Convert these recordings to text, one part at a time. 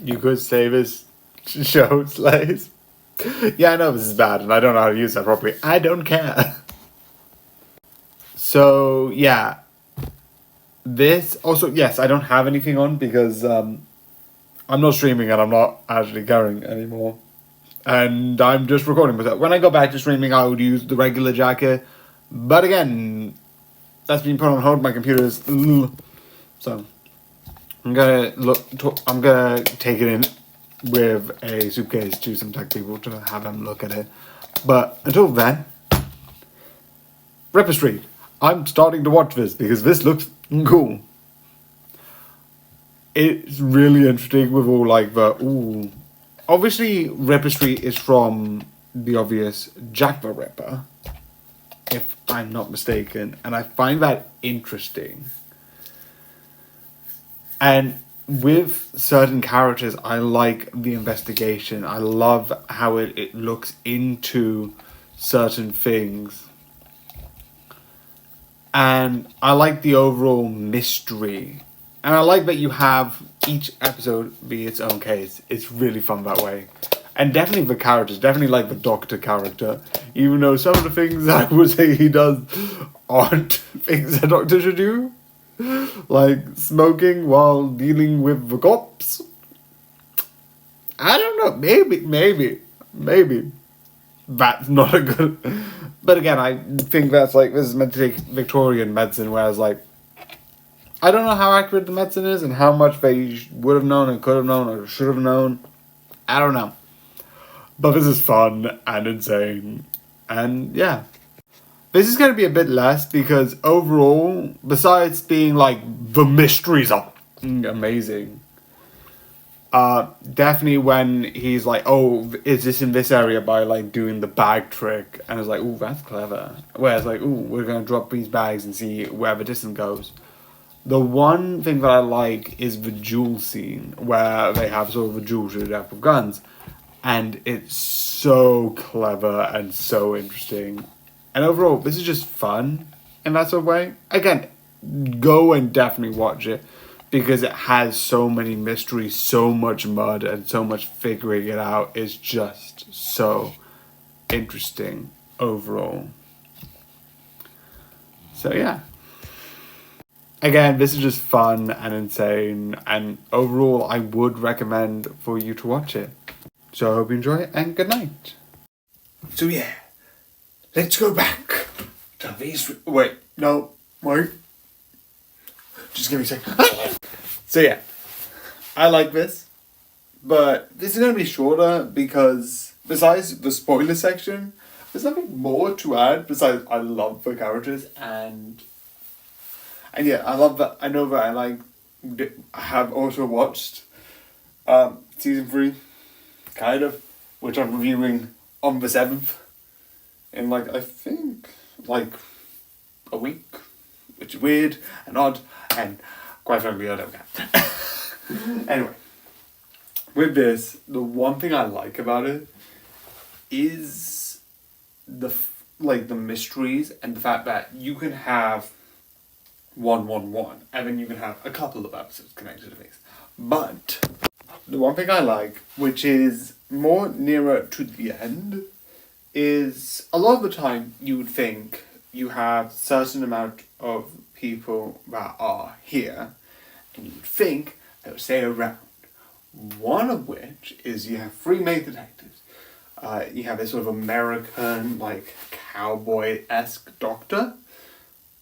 You could say this show slays. Yeah, I know this is bad, and I don't know how to use that properly. I don't care. So yeah, this also yes, I don't have anything on because I'm not streaming and I'm not actually caring anymore, and I'm just recording with it. When I go back to streaming, I would use the regular jacket, but again, that's been put on hold. My computer's so I'm gonna I'm gonna take it in with a suitcase to some tech people to have them look at it. But until then, Ripper Street. I'm starting to watch this because this looks cool. It's really interesting with all like the ooh. Obviously, Ripper Street is from the obvious Jack the Ripper, if I'm not mistaken, and I find that interesting. And with certain characters, I like the investigation. I love how it looks into certain things. And I like the overall mystery. And I like that you have each episode be its own case. It's really fun that way. And definitely the characters, definitely like the Doctor character. Even though some of the things I would say he does aren't things a Doctor should do. Like smoking while dealing with the cops. I don't know. Maybe. That's not a good. But again, I think that's like this is meant to take Victorian medicine, whereas like I don't know how accurate the medicine is and how much they would have known and could have known or should have known. I don't know. But this is fun and insane, and yeah. This is going to be a bit less because overall, besides being like the mysteries are amazing. Definitely when he's like, oh, is this in this area by like doing the bag trick, and it's like, oh, that's clever. Whereas like, oh, we're gonna drop these bags and see where the distance goes. The one thing that I like is the duel scene where they have sort of a duel to the death with guns, and it's so clever and so interesting. And overall, this is just fun in that sort of way. Again, go and definitely watch it because it has so many mysteries, so much mud, and so much figuring it out. It's just so interesting overall. So yeah. Again, this is just fun and insane, and overall, I would recommend for you to watch it. So I hope you enjoy it, and good night. So yeah. Let's go back to these. Wait, no, wait. Just give me a second. So yeah, I like this, but this is gonna be shorter because besides the spoiler section, there's nothing more to add besides I love the characters and yeah, I love that. I know that I have also watched season 3, kind of, which I'm reviewing on the 7th. In like I think like a week, which is weird and odd and quite frankly I don't care. Anyway, with this, the one thing I like about it is the mysteries and the fact that you can have 111 and then you can have a couple of episodes connected to things. But the one thing I like, which is more nearer to the end, is a lot of the time you would think you have certain amount of people that are here and you would think they would stay around. One of which is you have 3 main detectives. You have this sort of American, like, cowboy-esque doctor,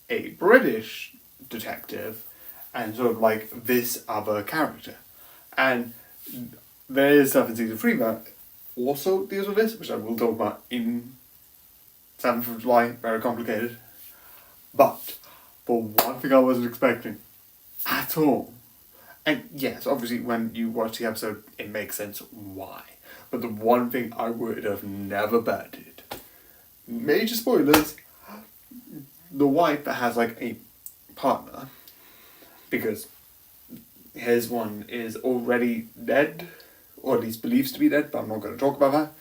a British detective, and sort of like this other character. And there is stuff in season 3 that also deals with this, which I will talk about in 7th of July, very complicated. But for one thing I wasn't expecting at all, and yes, obviously when you watch the episode it makes sense why, but the one thing I would have never betted, major spoilers, the wife that has like a partner, because his one is already dead, or at least believes to be dead, but I'm not going to talk about that.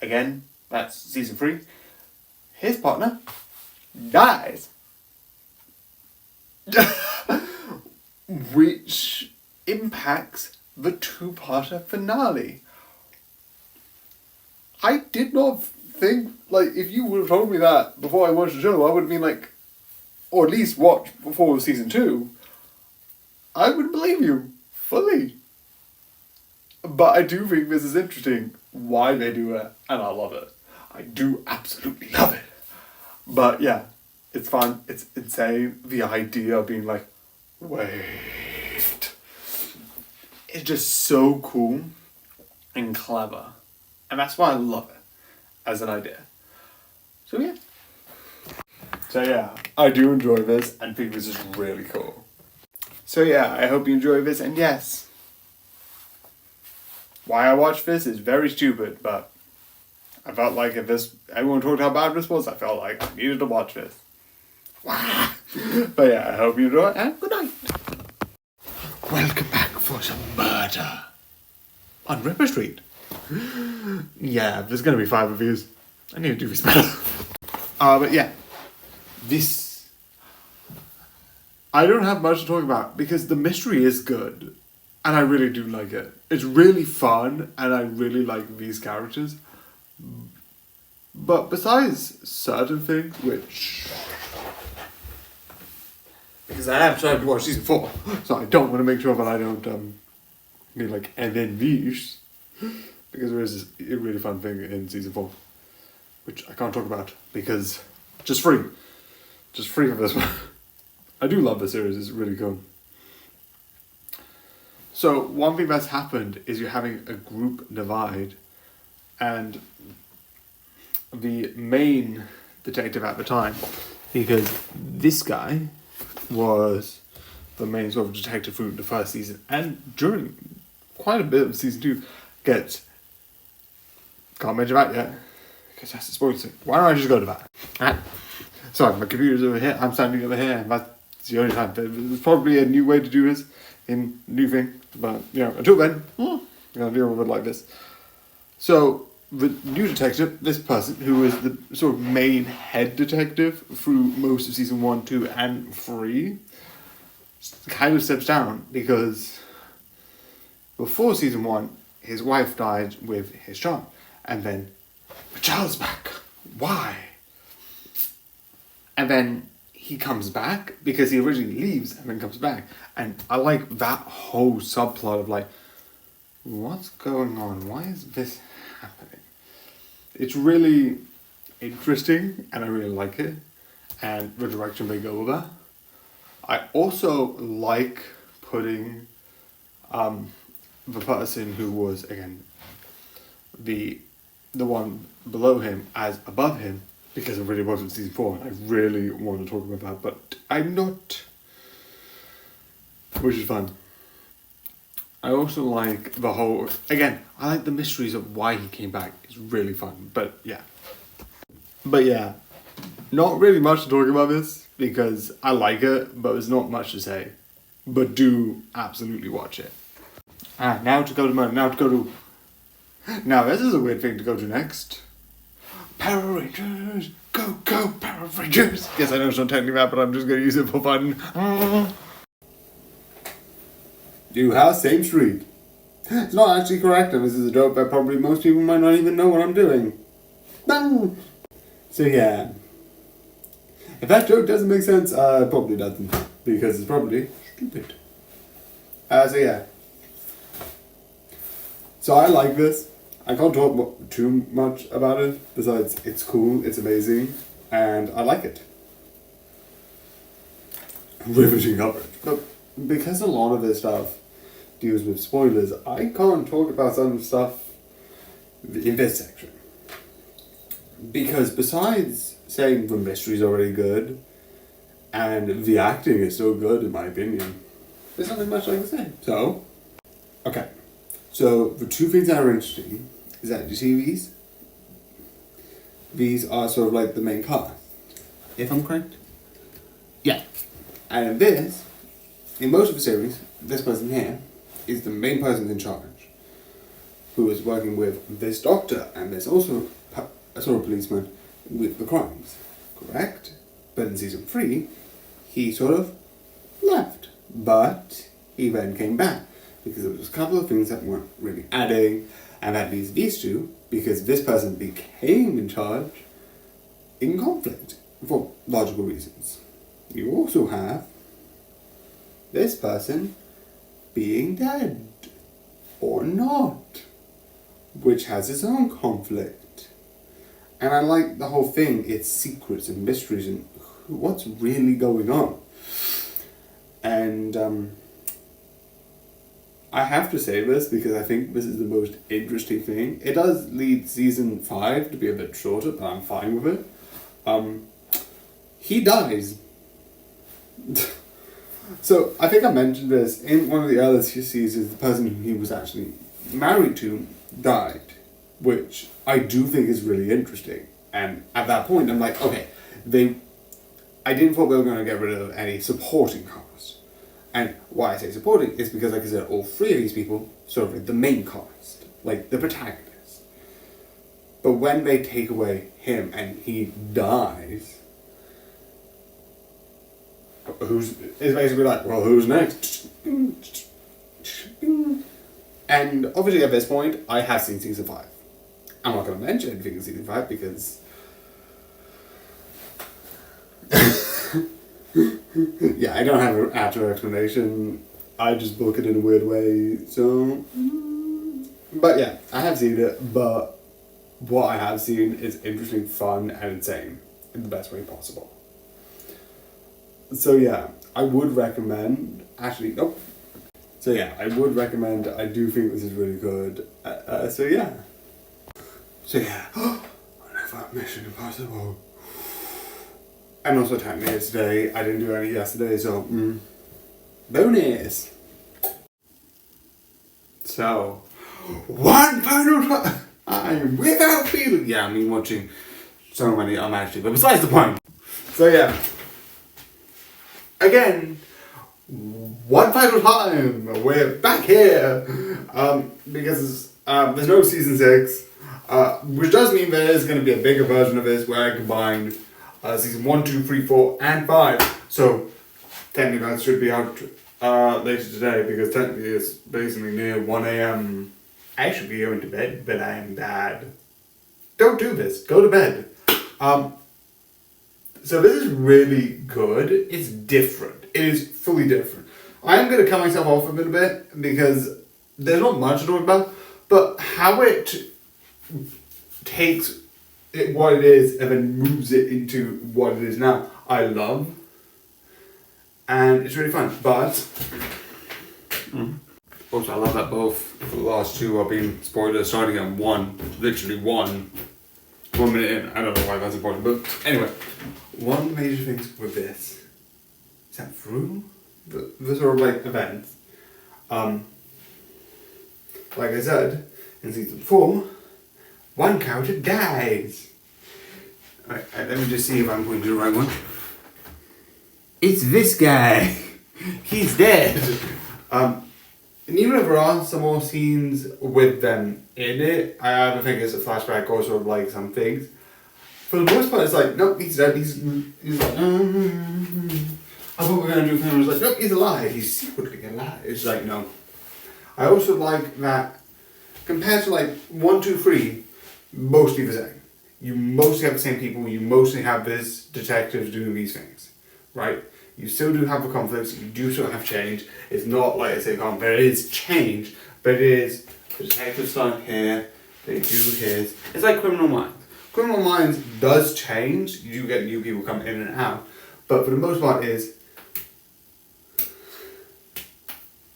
Again, that's season 3. His partner dies. Which impacts the two-parter finale. I did not think, like, if you would have told me that before I watched the show, I would have been like, or at least watch before season 2, I would believe you fully. But I do think this is interesting, why they do it, and I love it. I do absolutely love it. But yeah, it's fun, it's insane. The idea of being like, wait. It's just so cool and clever. And that's why I love it as an idea. So yeah, I do enjoy this and think this is really cool. So yeah, I hope you enjoy this, and yes, why I watched this is very stupid, but I felt like if everyone talked how bad this was, I felt like I needed to watch this. But yeah, I hope you enjoy, and good night. Welcome back for some murder on Ripper Street. Yeah, there's gonna be 5 reviews. I need to do this better. But yeah, this, I don't have much to talk about because the mystery is good, and I really do like it. It's really fun, and I really like these characters. But besides certain things, which, because I have tried to watch season 4, so I don't want to make sure that I don't be like, and then these, because there is this really fun thing in season 4, which I can't talk about because just free for this one. I do love the series; it's really cool. So one thing that's happened is you're having a group divide, and the main detective at the time, because this guy was the main sort of detective through the first season, and during quite a bit of season 2, can't mention that yet, because that's a spoiler. Why don't I just go to that? Sorry, my computer's over here, I'm standing over here, and that's the only time. There's probably a new way to do this in new thing, but until then, I'm gonna deal with it like this. So the new detective, this person who is the sort of main head detective through most of season 1, 2, and 3, kind of steps down because before season 1, his wife died with his child, and then the child's back. Why? And then he comes back because he originally leaves and then comes back, and I like that whole subplot of like, what's going on? Why is this happening? It's really interesting, and I really like it, and the direction they go with that. I also like putting the person who was, again, the one below him as above him, because it really was in season 4, and I really want to talk about that, but I'm not, which is fun. I also like the whole, again, I like the mysteries of why he came back. It's really fun, but yeah, not really much to talk about this, because I like it, but there's not much to say, but do absolutely watch it. Now this is a weird thing to go to next. Power Rangers! Go, go, Power Rangers! Yes, I know it's not technically that, but I'm just going to use it for fun. New house, same street. It's not actually correct, and this is a joke that probably most people might not even know what I'm doing. Bang! So yeah. If that joke doesn't make sense, it probably doesn't. Because it's probably stupid. So yeah. So I like this. I can't talk too much about it, besides it's cool, it's amazing, and I like it. Riveting coverage. But because a lot of this stuff deals with spoilers, I can't talk about some stuff in this section. Because besides saying the mystery's already good, and the acting is so good in my opinion, there's nothing much I can say. So, okay. So, the two things that are interesting is that, you see these? These are sort of like the main cast, if I'm correct? Yeah. And in most of the series, this person here is the main person in charge, who is working with this doctor, and there's also a sort of policeman with the crimes, correct? But in season 3, he sort of left, but he then came back, because there was a couple of things that weren't really adding, and that leaves these two, because this person became in charge, in conflict, for logical reasons. You also have this person being dead, or not, which has its own conflict. And I like the whole thing, it's secrets and mysteries and what's really going on. And I have to say this because I think this is the most interesting thing. It does lead season 5 to be a bit shorter, but I'm fine with it. He dies. So I think I mentioned this in one of the other seasons. The person who he was actually married to died, which I do think is really interesting. And at that point, I'm like, okay, I didn't thought they were going to get rid of any supporting cast. And why I say supporting is because I consider all three of these people sort of like the main cast, like the protagonist. But when they take away him and he dies, it's basically like, well, who's next? And obviously at this point, I have seen season 5. I'm not going to mention anything in season 5 because yeah, I don't have an actual explanation. I just book it in a weird way, so... But yeah, I have seen it, but what I have seen is interesting, fun, and insane in the best way possible. So yeah, I would recommend... Actually, nope. So yeah, I would recommend, I do think this is really good. So yeah. Whenever Mission Impossible. And also technically it's today, I didn't do any yesterday, so bonus! So, one final time without feeling. Yeah, I mean watching so many unmatched, but besides the point. So yeah. Again, one final time, we're back here. Because there's no season 6. Which does mean there is going to be a bigger version of this where I combine season 1, 2, 3, 4, and 5. So, technically that should be out later today because technically it's basically near 1 a.m. I should be going to bed, but I am bad. Don't do this. Go to bed. So this is really good. It's different. It is fully different. I am going to cut myself off a little bit because there's not much to talk about, but how it takes it what it is and then moves it into what it is now, I love. And it's really fun. But also I love that both the last two are being spoilers starting at 1, literally 1 minute in. I don't know why that's important, but anyway, one of the major things with this is that through the sort of like events, like I said in season 4, one character dies. Alright, let me just see if I'm going to the right one. It's this guy. He's dead. And even if there are some more scenes with them in it, I don't think it's a flashback or sort of like some things. For the most part, it's like, nope, he's dead. He's like, I thought we were going to do things. I was like, nope, he's alive. He's secretly alive. It's like, no. I also like that compared to like 1, 2, 3, mostly the same. You mostly have the same people. You mostly have this detective doing these things, right? You still do have the conflicts. You do still have change. It's not like I say, there is change, but it is the detective start here. They do his. It's like Criminal Minds. Criminal Minds does change. You do get new people come in and out, but for the most part, is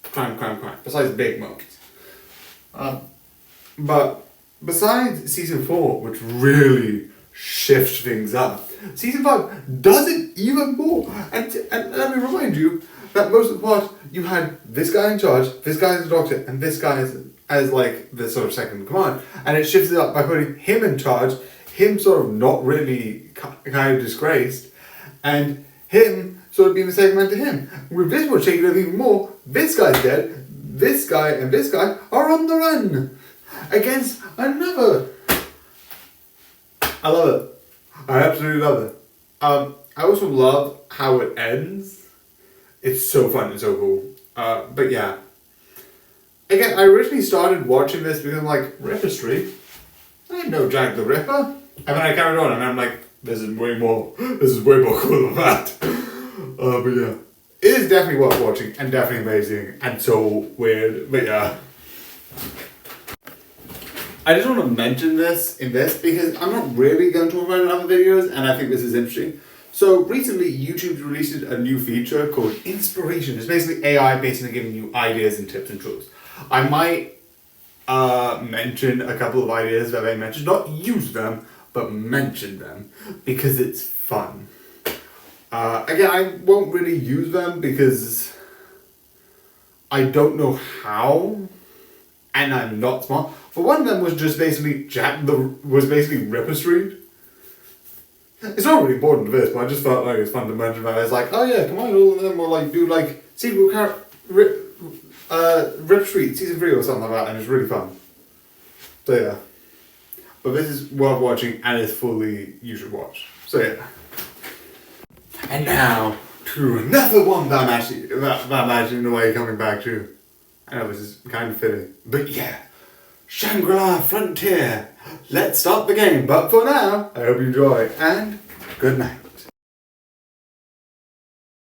crime. Besides big moments, but besides season 4, which really shifts things up, season 5 does it even more. And let me remind you that most of the part you had this guy in charge, this guy is the doctor, and this guy as like the sort of second in command, and it shifts it up by putting him in charge, him sort of not really kind of disgraced, and him sort of being the second man to him. With this one shaking it even more, this guy's dead, this guy and this guy are on the run against another. I love it. I absolutely love it. I also love how it ends. It's so fun and so cool. But yeah, Again, I originally started watching this because I'm like, Ripper Street? I know Jack the Ripper. And then I carried on and I'm like, this is way more cool than that. But yeah. It is definitely worth watching and definitely amazing and so weird. But yeah. I just want to mention this in this because I'm not really going to talk about it in other videos and I think this is interesting. So recently YouTube released a new feature called Inspiration. It's basically AI basically giving you ideas and tips and tools. I might mention a couple of ideas that they mentioned, not use them, but mention them because it's fun. Again, I won't really use them because I don't know how, and I'm not smart. But one of them was just basically Ripper Street. It's not really important to this, but I just felt like it's fun to mention that. It's like, oh yeah, combine all of them, or like do like Rip Street Season 3 or something like that, and it's really fun. So yeah. But this is worth watching, and it's fully, you should watch. So yeah. And now, to another one that I'm actually in a way coming back to. I know this is kind of fitting, but yeah. Shangri-La Frontier. Let's start the game, but for now, I hope you enjoy, and good night.